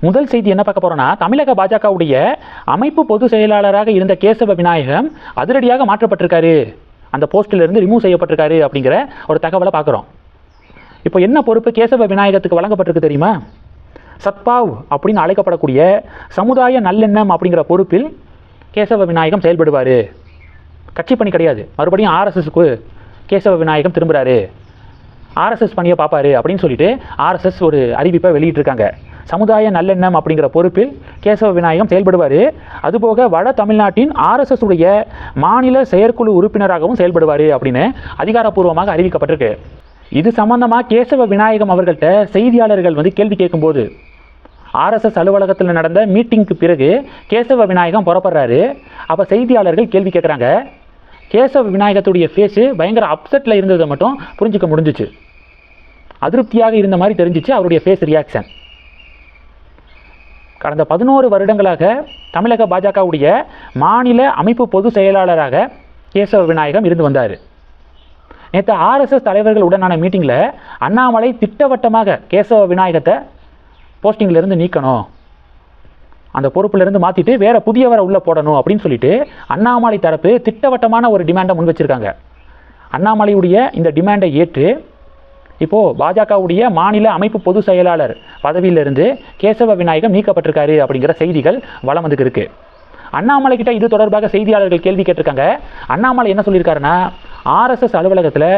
முதல் செய்தி என்ன பார்க்க போறோம்னா, தமிழக பாஜகவுடைய அமைப்பு பொதுச் செயலாளராக இருந்த கேசவ விநாயகம் அதிரடியாக மாற்றப்பட்டிருக்காரு, அந்த போஸ்டில் இருந்து ரிமூவ் செய்யப்பட்டிருக்காரு அப்படிங்கிற ஒரு தகவலை பார்க்குறோம். இப்போ என்ன பொறுப்பு கேசவ விநாயகத்துக்கு வழங்கப்பட்டிருக்கு தெரியுமா? சத்பாவ் அப்படின்னு அழைக்கப்படக்கூடிய சமுதாய நல்லெண்ணம் அப்படிங்கிற பொறுப்பில் கேசவ விநாயகம் செயல்படுவார். கட்சி பணி கிடையாது, மறுபடியும் ஆர்எஸ்எஸ்க்கு கேசவ விநாயகம் திரும்புகிறாரு, ஆர்எஸ்எஸ் பணியை பார்ப்பாரு அப்படின்னு சொல்லிட்டு ஆர்எஸ்எஸ் ஒரு அறிவிப்பை வெளியிட்டிருக்காங்க. சமுதாய நல்லெண்ணம் அப்படிங்கிற பொறுப்பில் கேசவ விநாயகம் செயல்படுவார். அதுபோக வட தமிழ்நாட்டின் ஆர்எஸ்எஸ் உடைய மாநில செயற்குழு உறுப்பினராகவும் செயல்படுவார் அப்படின்னு அதிகாரப்பூர்வமாக அறிவிக்கப்பட்டிருக்கு. இது சம்பந்தமாக கேசவ விநாயகம் அவர்கள்ட்ட செய்தியாளர்கள் கேள்வி கேட்கும்போது, ஆர்எஸ்எஸ் அலுவலகத்தில் நடந்த மீட்டிங்க்கு பிறகு கேசவ விநாயகம் புறப்படுறாரு. அப்போ செய்தியாளர்கள் கேள்வி கேட்குறாங்க. கேசவ விநாயகத்துடைய ஃபேஸு பயங்கர அப்செட்டில் இருந்ததை மட்டும் புரிஞ்சிக்க முடிஞ்சிச்சு. அதிருப்தியாக இருந்த மாதிரி தெரிஞ்சிச்சு அவருடைய ஃபேஸ் ரியாக்ஷன். கடந்த 11 வருடங்களாக தமிழக பாஜகவுடைய மாநில அமைப்பு பொதுச் செயலாளராக கேசவ விநாயகம் இருந்து வந்தார். நேற்று ஆர்எஸ்எஸ் தலைவர்கள் உடனான மீட்டிங்கில் அண்ணாமலை திட்டவட்டமாக கேசவ விநாயகத்தை போஸ்டிங்கிலிருந்து நீக்கணும், அந்த பொறுப்பிலிருந்து மாற்றிட்டு வேறு புதியவரை உள்ளே போடணும் அப்படின்னு சொல்லிட்டு அண்ணாமலை தரப்பு திட்டவட்டமான ஒரு டிமாண்டை முன் வச்சுருக்காங்க. அண்ணாமலையுடைய இந்த டிமாண்டை ஏற்று இப்போது பாஜகவுடைய மாநில அமைப்பு பொதுச் செயலாளர் பதவியிலிருந்து கேசவ விநாயகம் நீக்கப்பட்டிருக்காரு அப்படிங்கிற செய்திகள் வலம் வந்துக்கு இருக்கு. அண்ணாமலை கிட்ட இது தொடர்பாக செய்தியாளர்கள் கேள்வி கேட்டிருக்காங்க. அண்ணாமலை என்ன சொல்லியிருக்காருன்னா, ஆர்எஸ்எஸ் அலுவலகத்தில்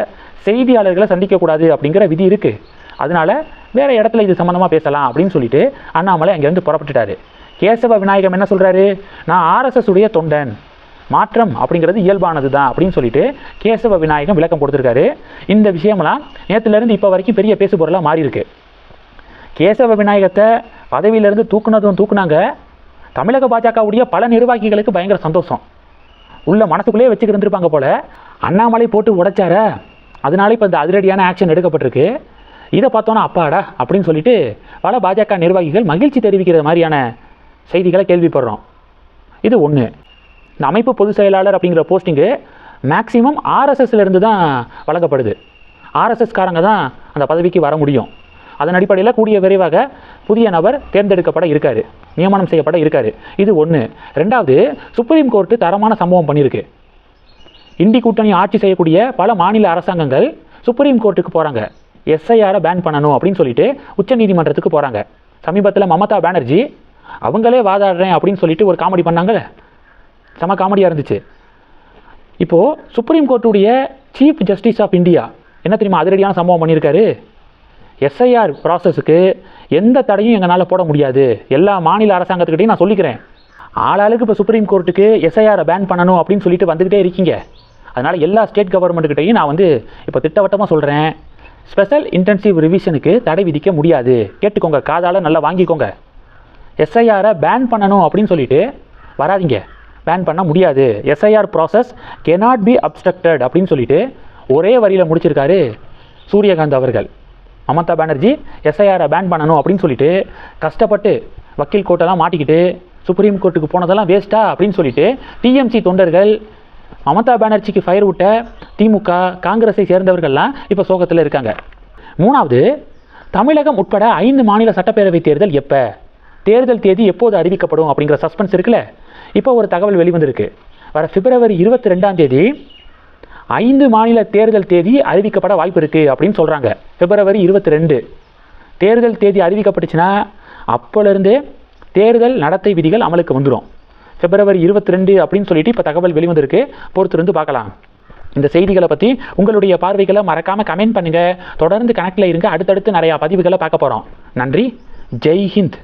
செய்தியாளர்களை சந்திக்கக்கூடாது அப்படிங்கிற விதி இருக்குது, அதனால வேறு இடத்துல இது சம்மந்தமாக பேசலாம் அப்படின்னு சொல்லிட்டு அண்ணாமலை அங்கேருந்து புறப்பட்டுட்டாரு. கேசவ விநாயகம் என்ன சொல்கிறாரு, நான் ஆர்எஸ்எஸ் உடைய தொண்டன், மாற்றம் அப்படிங்கிறது இயல்பானது தான் அப்படின்னு சொல்லிட்டு கேசவ விநாயகம் விளக்கம் கொடுத்துருக்காரு. இந்த விஷயமெல்லாம் நேற்றுலேருந்து இப்போ வரைக்கும் பெரிய பேசு பொருளாக மாறி இருக்கு. கேசவ விநாயகத்தை பதவியிலேருந்து தூக்குனாங்க. தமிழக பாஜகவுடைய பல நிர்வாகிகளுக்கு பயங்கர சந்தோஷம், உள்ள மனசுக்குள்ளேயே வச்சுக்கிட்டு இருந்திருப்பாங்க போல. அண்ணாமலை போட்டு உடைச்சார, அதனால இப்போ இந்த அதிரடியான ஆக்ஷன் எடுக்கப்பட்டிருக்கு. இதை பார்த்தோன்னா அப்பாடா அப்படின்னு சொல்லிட்டு பல பாஜக நிர்வாகிகள் மகிழ்ச்சி தெரிவிக்கிற மாதிரியான செய்திகளை கேள்விப்படுறோம். இது ஒன்று. இந்த அமைப்பு பொதுச் செயலாளர் அப்படிங்கிற போஸ்டிங்கு மேக்சிமம் ஆர்எஸ்எஸ்லேருந்து தான் வழங்கப்படுது. ஆர்எஸ்எஸ்காரங்க தான் அந்த பதவிக்கு வர முடியும். அதன் அடிப்படையில் கூடிய விரைவாக புதிய நபர் தேர்ந்தெடுக்கப்பட இருக்காரு, நியமனம் செய்யப்பட இருக்காரு. இது ஒன்று. ரெண்டாவது, சுப்ரீம் கோர்ட்டு தரமான சம்பவம் பண்ணியிருக்கு. இண்டி கூட்டணி ஆட்சி செய்யக்கூடிய பல மாநில அரசாங்கங்கள் சுப்ரீம் கோர்ட்டுக்கு போகிறாங்க, எஸ்ஐஆரை பேன் பண்ணணும் அப்படின்னு சொல்லிட்டு உச்சநீதிமன்றத்துக்கு போகிறாங்க. சமீபத்தில் மமதா பானர்ஜி அவங்களே வாதாடுறேன் அப்படின்னு சொல்லிட்டு ஒரு காமெடி பண்ணாங்க, செம காமெடியாக இருந்துச்சு. இப்போது சுப்ரீம் கோர்ட்டுடைய சீஃப் ஜஸ்டிஸ் ஆஃப் இந்தியா என்ன தெரியுமா அதிரடியான சம்பவம் பண்ணியிருக்காரு, எஸ்ஐஆர் ப்ராசஸுக்கு எந்த தடையும் எங்களால் போட முடியாது, எல்லா மாநில அரசாங்கத்துக்கிட்டையும் நான் சொல்லிக்கிறேன், ஆளாளுக்கு இப்போ சுப்ரீம் கோர்ட்டுக்கு எஸ்ஐஆரை பேன் பண்ணணும் அப்படின்னு சொல்லிட்டு வந்துக்கிட்டே இருக்கீங்க, அதனால் எல்லா ஸ்டேட் கவர்மெண்ட்டுக்கிட்டையும் நான் இப்போ திட்டவட்டமாக சொல்கிறேன், ஸ்பெஷல் இன்டென்சிவ் ரிவிஷனுக்கு தடை விதிக்க முடியாது, கேட்டுக்கோங்க, காதால் நல்லா வாங்கிக்கோங்க, எஸ்ஐஆரை பேன் பண்ணணும் அப்படின்னு சொல்லிட்டு வராதிங்க, பேன் பண்ண முடியாது, SIR process cannot be obstructed அப்படின்னு சொல்லிட்டு ஒரே வரியில் முடிச்சிருக்காரு சூரியகாந்த் அவர்கள். மமதா பானர்ஜி எஸ்ஐஆரை பேன் பண்ணணும் அப்படின்னு சொல்லிட்டு கஷ்டப்பட்டு வக்கீல் கோர்ட்டெல்லாம் மாட்டிக்கிட்டு சுப்ரீம் கோர்ட்டுக்கு போனதெல்லாம் வேஸ்ட்டா அப்படின்னு சொல்லிட்டு டிஎம்சி தொண்டர்கள், மமதா பானர்ஜிக்கு ஃபயர் விட்ட திமுக காங்கிரஸை சேர்ந்தவர்கள்லாம் இப்போ சோகத்தில் இருக்காங்க. மூணாவது, தமிழகம் உட்பட 5 மாநில சட்டப்பேரவை தேர்தல் எப்போ, தேர்தல் தேதி எப்போது அறிவிக்கப்படும் அப்படிங்கிற சஸ்பென்ஸ் இருக்குல்ல. இப்போ ஒரு தகவல் வெளிவந்திருக்கு, வர பிப்ரவரி 22ஆம் தேதி 5 மாநில தேர்தல் தேதி அறிவிக்கப்பட வாய்ப்பு இருக்குது அப்படின்னு சொல்கிறாங்க. பிப்ரவரி 22 தேர்தல் தேதி அறிவிக்கப்பட்டுச்சுன்னா அப்போலேருந்தே தேர்தல் நடத்தை விதிகள் அமலுக்கு வந்துடும். பிப்ரவரி 22 அப்படின்னு சொல்லிட்டு இப்போ தகவல் வெளிவந்திருக்கு, பொறுத்திருந்து பார்க்கலாம். இந்த செய்திகளை பற்றி உங்களுடைய பார்வைகளை மறக்காமல் கமெண்ட் பண்ணுங்கள். தொடர்ந்து கனெக்டில் இருங்க, அடுத்தடுத்து நிறையா பதிவுகளை பார்க்க போகிறோம். நன்றி, ஜெய் ஹிந்த்.